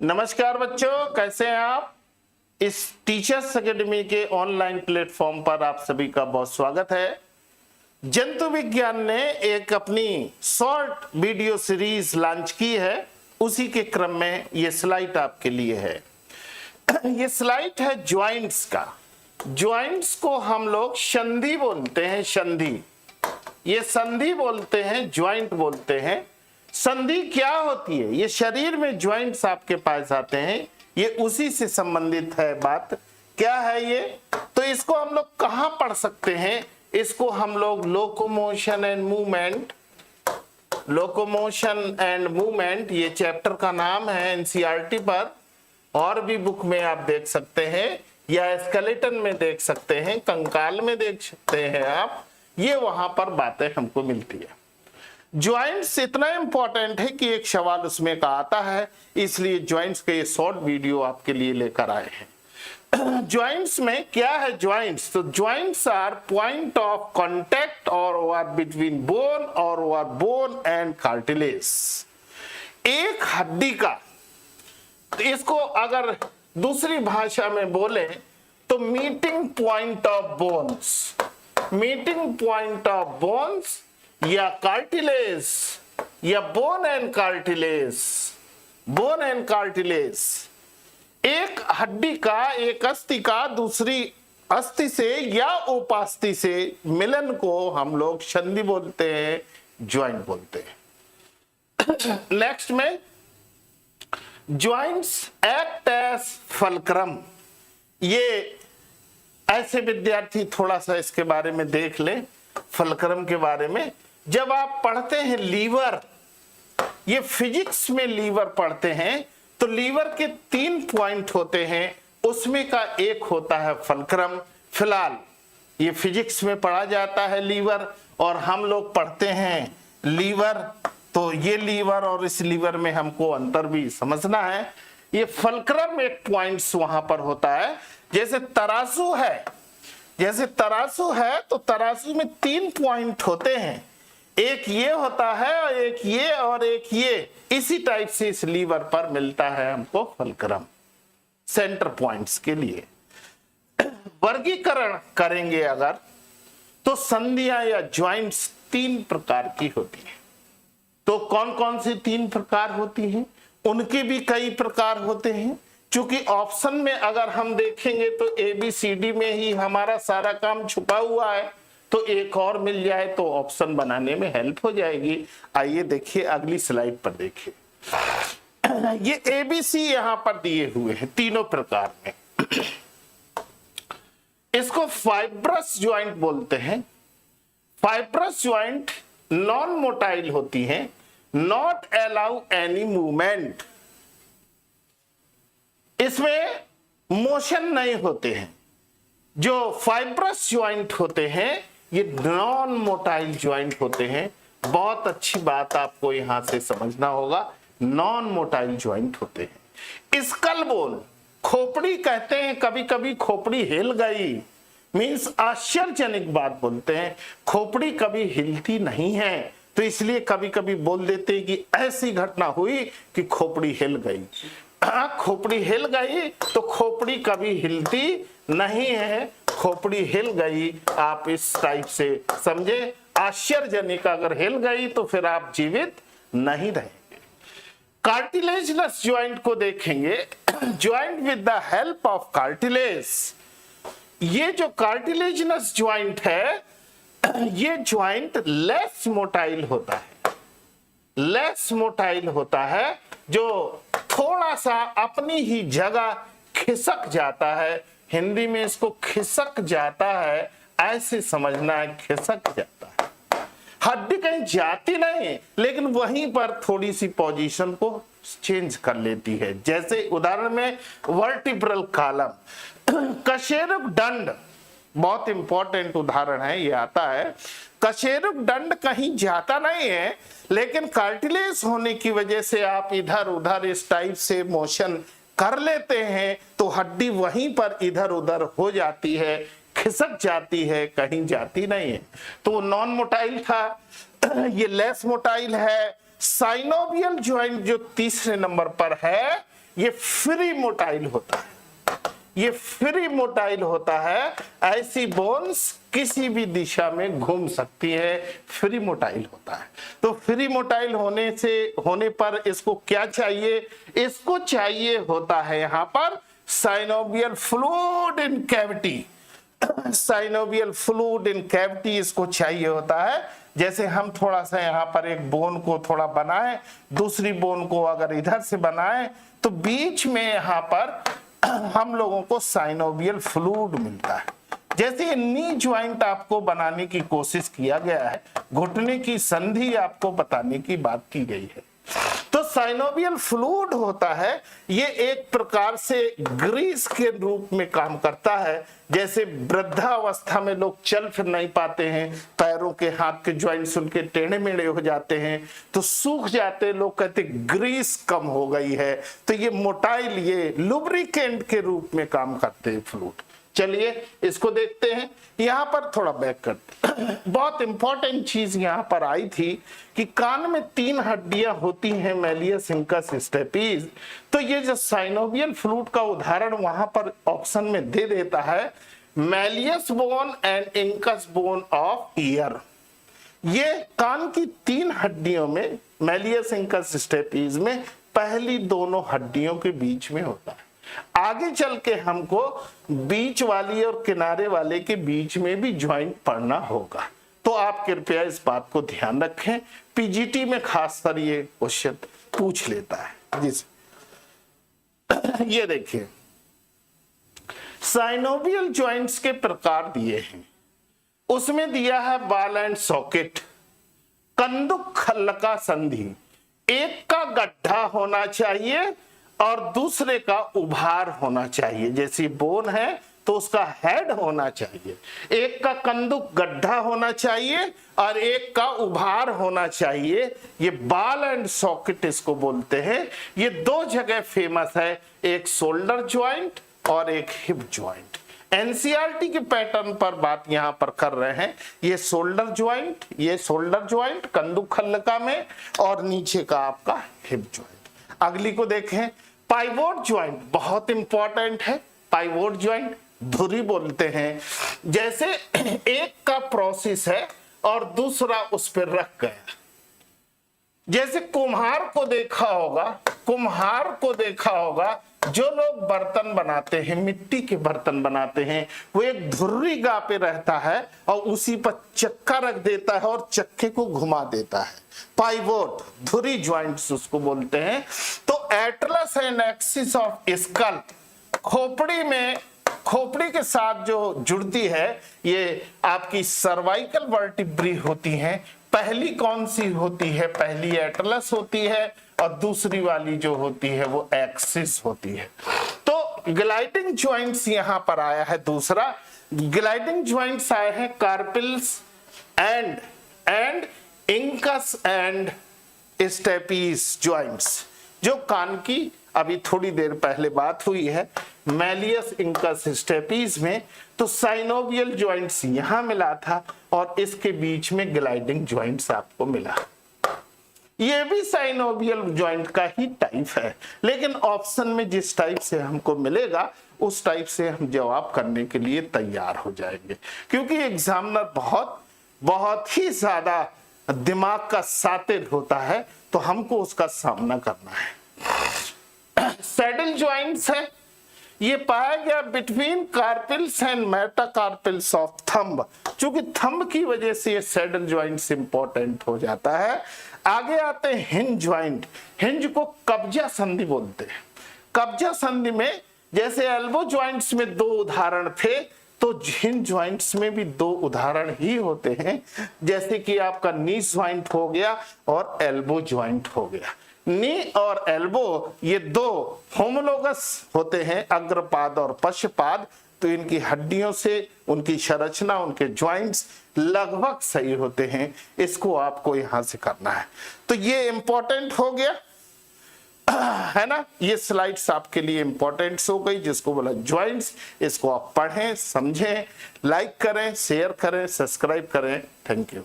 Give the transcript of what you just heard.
नमस्कार बच्चों, कैसे हैं आप। इस टीचर्स एकेडमी के ऑनलाइन प्लेटफॉर्म पर आप सभी का बहुत स्वागत है। जंतु विज्ञान ने एक अपनी शॉर्ट वीडियो सीरीज लॉन्च की है, उसी के क्रम में ये स्लाइड आपके लिए है। ये स्लाइड है ज्वाइंट्स का। ज्वाइंट्स को हम लोग संधि बोलते हैं, संधि। ये संधि बोलते हैं, ज्वाइंट बोलते हैं। संधि क्या होती है? ये शरीर में ज्वाइंट्स आपके पास आते हैं, ये उसी से संबंधित है बात। क्या है ये? तो इसको हम लोग कहां पढ़ सकते हैं? इसको हम लोग locomotion and movement, locomotion and movement ये चैप्टर का नाम है एनसीईआरटी पर। और भी बुक में आप देख सकते हैं, या स्केलेटन में देख सकते हैं, कंकाल में देख सकते हैं आप। ये वहां पर बातें हमको मिलती है। ज्वाइंट्स इतना इंपॉर्टेंट है कि एक सवाल उसमें का आता है, इसलिए ज्वाइंट्स के ये शॉर्ट वीडियो आपके लिए लेकर आए हैं। ज्वाइंट्स में क्या है? ज्वाइंट्स, तो joints are point of contact और आर बिटवीन बोन और आर बोन एंड कार्टिलेज। एक हड्डी का, तो इसको अगर दूसरी भाषा में बोले तो meeting point of bones, meeting point of bones या कार्टिलेज या bone and cartilage, bone and cartilage. एक हड्डी का, एक अस्थि का दूसरी अस्थि से या उपास्थि से मिलन को हम लोग संधि बोलते हैं, ज्वाइंट बोलते हैं। नेक्स्ट में ज्वाइंट्स एक्ट एज फलक्रम। ये ऐसे विद्यार्थी थोड़ा सा इसके बारे में देख लें, फलक्रम के बारे में। जब आप पढ़ते हैं लीवर, ये फिजिक्स में लीवर पढ़ते हैं, तो लीवर के 3 पॉइंट होते हैं, उसमें का एक होता है फलक्रम। फिलहाल ये फिजिक्स में पढ़ा जाता है लीवर, और हम लोग पढ़ते हैं लीवर, तो ये लीवर और इस लीवर में हमको अंतर भी समझना है। ये फलक्रम एक पॉइंट्स वहां पर होता है। जैसे तराजू है, जैसे तराजू है तो तराजू में 3 पॉइंट होते हैं, एक ये होता है और एक ये और एक ये। इसी टाइप से इस लीवर पर मिलता है हमको फलक्रम, सेंटर पॉइंट्स के लिए। वर्गीकरण करेंगे अगर, तो संधियां या ज्वाइंट्स 3 प्रकार की होती हैं। तो कौन कौन सी 3 प्रकार होती हैं? उनके भी कई प्रकार होते हैं। चूंकि ऑप्शन में अगर हम देखेंगे तो ABCD में ही हमारा सारा काम छुपा हुआ है, तो एक और मिल जाए तो ऑप्शन बनाने में हेल्प हो जाएगी। आइए देखिए, अगली स्लाइड पर देखिए। ये ABC यहां पर दिए हुए हैं तीनों प्रकार में। इसको फाइब्रस ज्वाइंट बोलते हैं। फाइब्रस ज्वाइंट नॉन मोटाइल होती हैं, नॉट अलाउ एनी मूवमेंट। इसमें मोशन नहीं होते हैं। जो फाइब्रस ज्वाइंट होते हैं ये नॉन मोटाइल ज्वाइंट होते हैं। बहुत अच्छी बात आपको यहां से समझना होगा, नॉन मोटाइल ज्वाइंट होते हैं। स्कल बोन, खोपड़ी कहते हैं, कभी कभी खोपड़ी हिल गई, मींस आश्चर्यजनक बात बोलते हैं। खोपड़ी कभी हिलती नहीं है, तो इसलिए कभी कभी बोल देते हैं कि ऐसी घटना हुई कि खोपड़ी हिल गई। खोपड़ी हिल गई तो खोपड़ी कभी हिलती नहीं है, खोपड़ी हिल गई, आप इस टाइप से समझे। आश्चर्यजनक, अगर हिल गई तो फिर आप जीवित नहीं रहेंगे। कार्टिलेजनस ज्वाइंट को देखेंगे, joint with the help of cartilage. ये जो कार्टिलेजनस ज्वाइंट है, ये ज्वाइंट लेस मोटाइल होता है, लेस मोटाइल होता है, जो थोड़ा सा अपनी ही जगह खिसक जाता है। हिंदी में इसको खिसक जाता है, ऐसे समझना है, खिसक जाता है। हड्डी कहीं जाती नहीं, लेकिन वहीं पर थोड़ी सी पोजीशन को चेंज कर लेती है। जैसे उदाहरण में वर्टिब्रल कॉलम, कशेरुक दंड, बहुत इंपॉर्टेंट उदाहरण है, ये आता है। कशेरुक दंड कहीं जाता नहीं है, लेकिन कार्टिलेज होने की वजह से आप इधर उधर इस टाइप से मोशन कर लेते हैं, तो हड्डी वहीं पर इधर उधर हो जाती है, खिसक जाती है, कहीं जाती नहीं है। तो नॉन मोटाइल था, ये लेस मोटाइल है। साइनोवियल ज्वाइंट जो तीसरे नंबर पर है, ये फ्री मोटाइल होता है, ये फ्री मोटाइल होता है। ऐसी बोन्स किसी भी दिशा में घूम सकती है, फ्री मोटाइल होता है। तो फ्री मोटाइल होने पर इसको क्या चाहिए, इसको चाहिए होता है यहाँ पर synovial fluid in cavity. Synovial fluid in cavity इसको चाहिए होता है। जैसे हम थोड़ा सा यहाँ पर एक बोन को थोड़ा बनाए, दूसरी बोन को अगर इधर से बनाए, तो बीच में यहाँ पर हम लोगों को साइनोवियल फ्लूइड मिलता है। जैसे ये नी ज्वाइंट आपको बनाने की कोशिश किया गया है, घुटने की संधि आपको बताने की बात की गई है। तो साइनोवियल फ्लूइड होता है, ये एक प्रकार से ग्रीस के रूप में काम करता है। जैसे वृद्धावस्था में लोग चल फिर नहीं पाते हैं, पैरों के हाथ के ज्वाइंट्स उनके टेढ़े मेढ़े हो जाते हैं, तो सूख जाते हैं, लोग कहते ग्रीस कम हो गई है। तो ये मोटाइल, ये लुब्रिकेंट के रूप में काम करते हैं फ्लूइड। चलिए इसको देखते हैं, यहां पर थोड़ा बैक करते। बहुत इंपॉर्टेंट चीज यहां पर आई थी कि कान में 3 हड्डियां होती हैं, मैलियस, इंकस, स्टेपीज। तो ये जो साइनोवियल फ्लूइड का उदाहरण वहां पर ऑप्शन में दे देता है, malleus bone and incus bone of year. ये कान की 3 हड्डियों में, मैलियस, इंकस, स्टेपीज में पहली दोनों हड्डियों के बीच में होता है। आगे चल के हमको बीच वाली और किनारे वाले के बीच में भी ज्वाइंट पढ़ना होगा, तो आप कृपया इस बात को ध्यान रखें। पीजीटी में खासकर ये क्वेश्चन पूछ लेता है। जी ये देखिए, साइनोवियल ज्वाइंट्स के प्रकार दिए हैं, उसमें दिया है बॉल एंड सॉकेट, कंदुक खल्लका संधि। एक का गड्ढा होना चाहिए और दूसरे का उभार होना चाहिए। जैसी बोन है तो उसका हेड होना चाहिए, एक का कंदुक गड्ढा होना चाहिए और एक का उभार होना चाहिए। ये बॉल एंड सॉकेट इसको बोलते हैं। ये 2 जगह फेमस है, एक शोल्डर ज्वाइंट और एक हिप ज्वाइंट। एनसीईआरटी के पैटर्न पर बात यहां पर कर रहे हैं। ये शोल्डर ज्वाइंट, ये शोल्डर ज्वाइंट कंदुक खल्लका में, और नीचे का आपका हिप ज्वाइंट। अगली को देखें, पाइवोट ज्वाइंट बहुत इंपॉर्टेंट है। पाइवोट ज्वाइंट धुरी बोलते हैं। जैसे एक का प्रोसेस है और दूसरा उस पर रख गया। जैसे कुम्हार को देखा होगा, कुम्हार को देखा होगा, जो लोग बर्तन बनाते हैं, मिट्टी के बर्तन बनाते हैं, वो एक धुर्री गा पे रहता है और उसी पर चक्का रख देता है और चक्के को घुमा देता है। पाइवोट, धुरी ज्वाइंट्स उसको बोलते हैं। तो Atlas and axis of skull, खोपड़ी में, खोपड़ी के साथ जो जुड़ती है, ये आपकी सर्वाइकल वर्टिब्री होती हैं। पहली कौन सी होती है? पहली एटलस होती है और दूसरी वाली जो होती है वो एक्सिस होती है। तो ग्लाइडिंग ज्वाइंट्स यहां पर आया है। दूसरा ग्लाइडिंग ज्वाइंट्स आए हैं कार्पिल्स and incus and stapes joints, जो कान की अभी थोड़ी देर पहले बात हुई है, मैलियस, इंकस, स्टेपीज में। तो साइनोवियल ज्वाइंट्स यहां मिला था और इसके बीच में ग्लाइडिंग ज्वाइंट्स आपको मिला। ये भी साइनोवियल ज्वाइंट का ही टाइप है, लेकिन ऑप्शन में जिस टाइप से हमको मिलेगा उस टाइप से हम जवाब करने के लिए तैयार हो जाएंगे, क्योंकि एग्जामिनर बहुत ही ज्यादा दिमाग का सातिर होता है, तो हमको उसका सामना करना है। सैडल ज्वाइंट्स है, ये पाया गया बिटवीन कार्पिल्स एंड मेटाकार्पिल्स ऑफ थंब। चूंकि थंब की वजह से ये सैडल ज्वाइंट्स इंपॉर्टेंट हो जाता है। आगे आते हैं हिंज ज्वाइंट। हिंज को कब्जा संधि बोलते हैं। कब्जा संधि में जैसे एल्बो ज्वाइंट्स में 2 उदाहरण थे, तो हिंज ज्वाइंट्स में भी 2 उदाहरण ही होते हैं। जैसे कि आपका नी ज्वाइंट हो गया और एल्बो ज्वाइंट हो गया। नी और एल्बो ये 2 होमोलोगस होते हैं, अग्रपाद और पश्चपाद। तो इनकी हड्डियों से उनकी संरचना, उनके ज्वाइंट्स लगभग सही होते हैं। इसको आपको यहां से करना है। तो ये इंपॉर्टेंट हो गया है ना। ये स्लाइड्स आपके लिए इंपॉर्टेंट हो गई, जिसको बोला ज्वाइंट्स। इसको आप पढ़ें, समझें, लाइक करें, शेयर करें, सब्सक्राइब करें। Thank you.